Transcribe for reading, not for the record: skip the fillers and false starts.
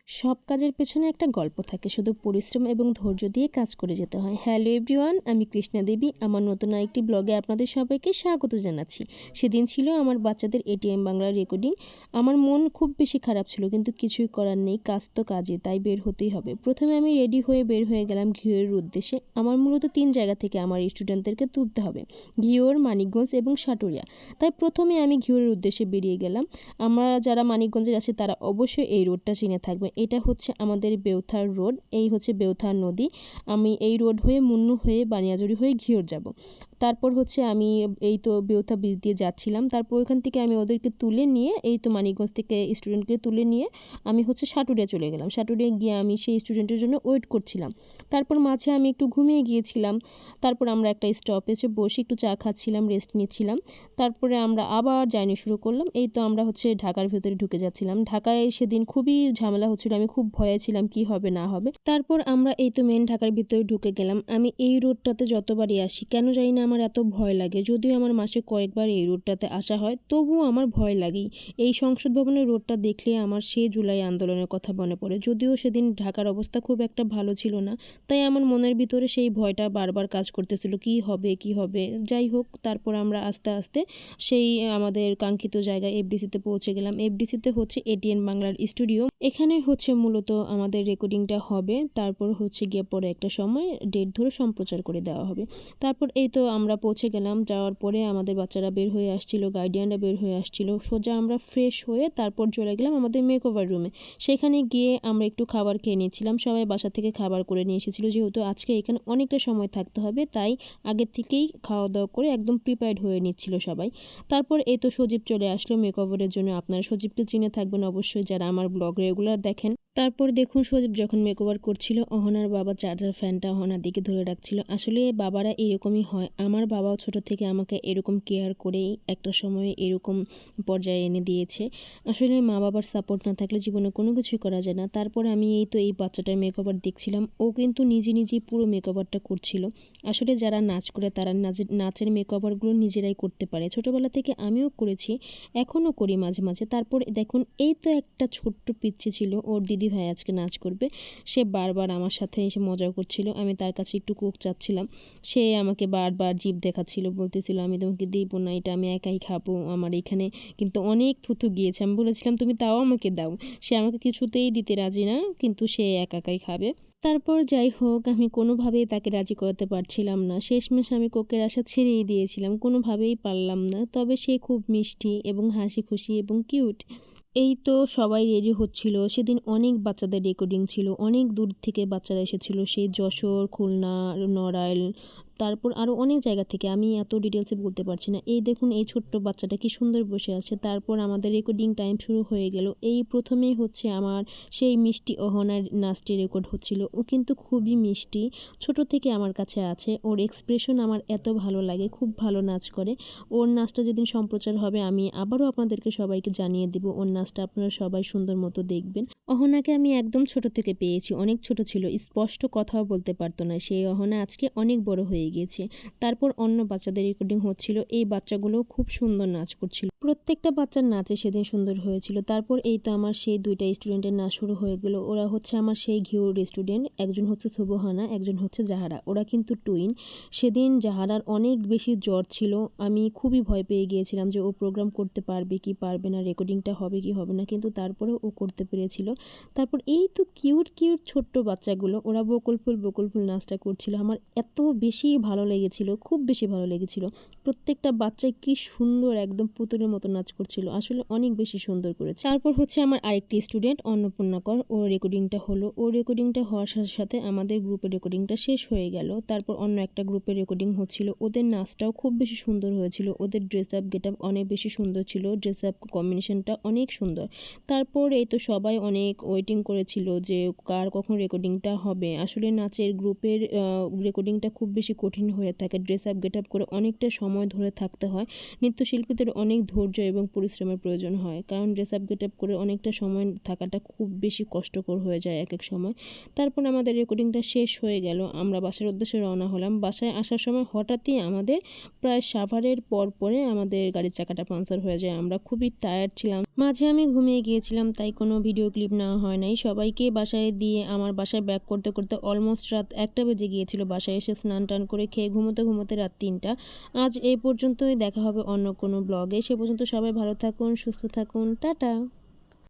সব কাজের পেছনে একটা গল্প থাকে, শুধু পরিশ্রম এবং ধৈর্য দিয়ে কাজ করে যেতে হয়। হ্যালো এভরিওয়ান, আমি কৃষ্ণা দেবী। আমার নতুন আরেকটি ব্লগে আপনাদের সবাইকে স্বাগত জানাচ্ছি। সেদিন ছিল আমার বাচ্চাদের এটিএম বাংলার রেকর্ডিং। আমার মন খুব বেশি খারাপ ছিল, কিন্তু কিছুই করার নেই, কাজ তো কাজে, তাই বের হতেই হবে। প্রথমে আমি রেডি হয়ে বের হয়ে গেলাম ঘিওরের উদ্দেশ্যে। আমার মূলত 3 জায়গা থেকে আমার স্টুডেন্টদেরকে তুলতে হবে, ঘিওর, মানিকগঞ্জ এবং সাটুরিয়া। তাই প্রথমে আমি ঘিওরের উদ্দেশ্যে বেরিয়ে গেলাম। আমরা যারা মানিকগঞ্জের আছে তারা অবশ্যই এই রোডটা চিনে থাকবে। এটা হচ্ছে আমাদের বেউথার রোড, এই হচ্ছে বেউথার নদী। আমি এই রোড হয়ে মুন্নু হয়ে বানিয়াজুরি হয়ে ঘিওর যাব। তারপর হচ্ছে আমি এই তো বেউথা ব্রিজ দিয়ে যাচ্ছিলাম। তারপর ওইখান থেকে আমি ওদেরকে তুলে নিয়ে, এই তো মানিকগঞ্জ থেকে স্টুডেন্টকে তুলে নিয়ে আমি হচ্ছে সাটুরিয়া চলে গেলাম। সাটুরিয়া গিয়ে আমি সেই স্টুডেন্টের জন্য ওয়েট করছিলাম। তারপর মাঝে আমি একটু ঘুমিয়ে গিয়েছিলাম। তারপর আমরা একটা স্টপেজে বসে একটু চা খাচ্ছিলাম, রেস্ট নিচ্ছিলাম। তারপরে আমরা আবার জার্নি শুরু করলাম। এই তো আমরা হচ্ছে ঢাকার ভেতরে ঢুকে যাচ্ছিলাম। ঢাকায় সেদিন খুবই ঝামেলা হচ্ছিল, আমি খুব ভয়ে ছিলাম কি হবে না হবে। তারপর আমরা এই তো মেন ঢাকার ভিতরে ঢুকে গেলাম। আমি এই রোডটাতে যতবারই আসি, কেন জানি না আমার এত ভয় লাগে। যদিও আমার মাসে কয়েকবার এই রোডটাতে আসা হয়, তবুও আমার ভয় লাগেই। এই সংসদ ভবনের রোডটা দেখলে আমার সেই জুলাই আন্দোলনের কথা মনে পড়ে। যদিও সেদিন ঢাকার অবস্থা খুব একটা ভালো ছিল না, তাই আমার মনের ভিতরে সেই ভয়টা বারবার কাজ করতেছিল, কি হবে কি হবে। যাই হোক, তারপর আমরা আস্তে আস্তে সেই আমাদের কাঙ্ক্ষিত জায়গায় এফডিসিতে পৌঁছে গেলাম। এফডিসিতে হচ্ছে এটিএন বাংলার স্টুডিও। এখানে হচ্ছে মূলত আমাদের রেকর্ডিংটা হবে। তারপর হচ্ছে গিয়ে পরে একটা সময় ডেট ধরে সম্প্রচার করে দেওয়া হবে। তারপর এই তো আমরা পৌঁছে গেলাম। যাওয়ার পরে আমাদের বাচ্চারা বের হয়ে আসছিল, গার্ডিয়ানরা বের হয়ে আসছিল। সোজা আমরা ফ্রেশ হয়ে তারপর চলে গেলাম আমাদের মেকওভার রুমে। সেখানে গিয়ে আমরা একটু খাবার খেয়ে নিয়েছিলাম। সবাই বাসা থেকে খাবার করে নিয়ে এসেছিল, যেহেতু আজকে এখানে অনেকটা সময় থাকতে হবে, তাই আগের থেকেই খাওয়া দাওয়া করে একদম প্রিপেয়ার্ড হয়ে নিচ্ছিল সবাই। তারপর এই তো সজীব চলে আসলো মেকওভারের জন্য। আপনারা সজীবকে চিনে থাকবেন অবশ্যই যারা আমার ব্লগ রেগুলার দেখেন। তারপর দেখুন, সজীব যখন মেকওভার করছিল, অহনার বাবা চার্জার ফ্যানটা অহনার দিকে ধরে রাখছিল। আসলে বাবারা এরকমই হয়। আমার বাবাও ছোট থেকে আমাকে এরকম কেয়ার করেই একটা সময় এরকম পর্যায়ে এনে দিয়েছে। আসলে মা বাবার সাপোর্ট না থাকলে জীবনে কোনো কিছুই করা যায় না। তারপর আমি এই তো এই বাচ্চাটার মেকওভার দেখছিলাম। ও কিন্তু নিজে নিজেই পুরো মেকওভারটা করছিল। আসলে যারা নাচ করে তারা নাচের মেকওভারগুলো নিজেরাই করতে পারে। ছোটোবেলা থেকে আমিও করেছি, এখনও করি মাঝে মাঝে। তারপর দেখুন, এই তো একটা ছোট্ট পিচ্চি ছিল, ওর দিদি ভাই আজকে নাচ করবে। সে বারবার আমার সাথে এসে মজা করছিল। আমি তার কাছে একটু কোক চাচ্ছিলাম, সে আমাকে বারবার জিভ দেখাচ্ছিল, বলতেছিল আমি তোমাকে দিব না, এটা আমি একাই খাবো, আমার এখানে কিন্তু অনেক থুতু গিয়েছে। আমি বলেছিলাম তুমি তাও আমাকে দাও। সে আমাকে কিছুতেই দিতে রাজি না, কিন্তু সে একাই খাবে। তারপর যাই হোক, আমি কোনোভাবেই তাকে রাজি করাতে পারছিলাম না। শেষমেশ আমি কোকের আশা ছেড়েই দিয়েছিলাম, কোনোভাবেই পারলাম না। তবে সে খুব মিষ্টি এবং হাসি খুশি এবং কিউট। এই তো সবাই রেডি হচ্ছিল। সেদিন অনেক বাচ্চাদের রেকর্ডিং ছিল, অনেক দূর থেকে বাচ্চারা এসেছিল, সেই যশোর, খুলনা, নড়াইল, তারপর আরও অনেক জায়গা থেকে। আমি এত ডিটেলসে বলতে পারছি না। এই দেখুন, এই ছোট্ট বাচ্চাটা কি সুন্দর বসে আছে। তারপর আমাদের রেকর্ডিং টাইম শুরু হয়ে গেল। এই প্রথমেই হচ্ছে আমার সেই মিষ্টি অহনার নাচটি রেকর্ড হচ্ছিল। ও কিন্তু খুবই মিষ্টি, ছোট থেকে আমার কাছে আছে। ওর এক্সপ্রেশন আমার এত ভালো লাগে, খুব ভালো নাচ করে। ওর নাচটা যেদিন সম্প্রচার হবে আমি আবারও আপনাদেরকে সবাইকে জানিয়ে দিব। ওর নাচটা আপনারা সবাই সুন্দর মতো দেখবেন। অহনাকে আমি একদম ছোট থেকে পেয়েছি, অনেক ছোট ছিল, স্পষ্ট কথাও বলতে পারতো না। সেই অহনা আজকে অনেক বড় হয়ে গিয়েছে। তারপর অন্য বাচ্চাদের রেকর্ডিং হচ্ছিল। এই বাচ্চাগুলো খুব সুন্দর নাচ করছিল, প্রত্যেকটা বাচ্চার নাচে সেদিন সুন্দর হয়েছিল। তারপর এই তো আমার সেই 2টা স্টুডেন্টের নাচ শুরু হয়ে গেল। ওরা হচ্ছে আমার সেই ঘিওর স্টুডেন্ট, একজন হচ্ছে সুবহানা, একজন হচ্ছে জাহারা। ওরা কিন্তু টুইন। সেদিন জাহারার অনেক বেশি জ্বর ছিল। আমি খুবই ভয় পেয়ে গিয়েছিলাম যে ও প্রোগ্রাম করতে পারবে কি পারবে না, রেকর্ডিংটা হবে কি হবে না, কিন্তু তারপরে ও করতে পেরেছিল। তারপর এই তো কিউট কিউট ছোট্ট বাচ্চাগুলো, ওরা বকুল ফুল নাচটা করছিল। আমার এত বেশি ভালো লেগেছিল, খুব বেশি ভালো লেগেছিল। প্রত্যেকটা বাচ্চাই কি সুন্দর একদম পুতুলের মতো নাচ করছিল, আসলে অনেক বেশি সুন্দর করেছে। তারপর হচ্ছে আমার আরেকটি স্টুডেন্ট অন্নপূর্ণাকর, ও রেকর্ডিংটা হলো। ও রেকর্ডিংটা হওয়ার সাথে সাথে আমাদের গ্রুপের রেকর্ডিংটা শেষ হয়ে গেল। তারপর অন্য একটা গ্রুপের রেকর্ডিং হচ্ছিল। ওদের নাচটাও খুব বেশি সুন্দর হয়েছিল, ওদের ড্রেস আপ গেট আপ অনেক বেশি সুন্দর ছিল, ড্রেস আপ কম্বিনেশনটা অনেক সুন্দর। তারপর এই তো সবাই অনেক ওয়েটিং করেছিল যে কার কখন রেকর্ডিংটা হবে। আসলে নাচের গ্রুপের রেকর্ডিংটা খুব বেশি কঠিন হয়ে থাকে। ড্রেস আপ গেট আপ করে অনেকটা সময় ধরে থাকতে হয়। নৃত্যশিল্পীদের অনেক ধৈর্য এবং পরিশ্রমের প্রয়োজন হয়, কারণ ড্রেস আপ গেট আপ করে অনেকটা সময় থাকাটা খুব বেশি কষ্টকর হয়ে যায় এক এক সময়। তারপর আমাদের রেকর্ডিংটা শেষ হয়ে গেল, আমরা বাসার উদ্দেশ্যে রওনা হলাম। বাসায় আসার সময় হঠাৎই আমাদের প্রায় সাভারের পরে আমাদের গাড়ির চাকাটা পাংচার হয়ে যায়। আমরা খুবই টায়ার্ড ছিলাম, মাঝে আমি ঘুমিয়ে গিয়েছিলাম, তাই কোনো ভিডিও ক্লিপ নেওয়া হয় নাই। সবাইকে বাসায় দিয়ে আমার বাসায় ব্যাক করতে করতে অলমোস্ট রাত 1টা বেজে গিয়েছিল। বাসায় এসে স্নান টান করে খেয়ে ঘুমোতে রাত 3টা। আজ এই পর্যন্তই, দেখা হবে অন্য কোনো ব্লগে। সে পর্যন্ত সবাই ভালো থাকুন, সুস্থ থাকুন, টাটা।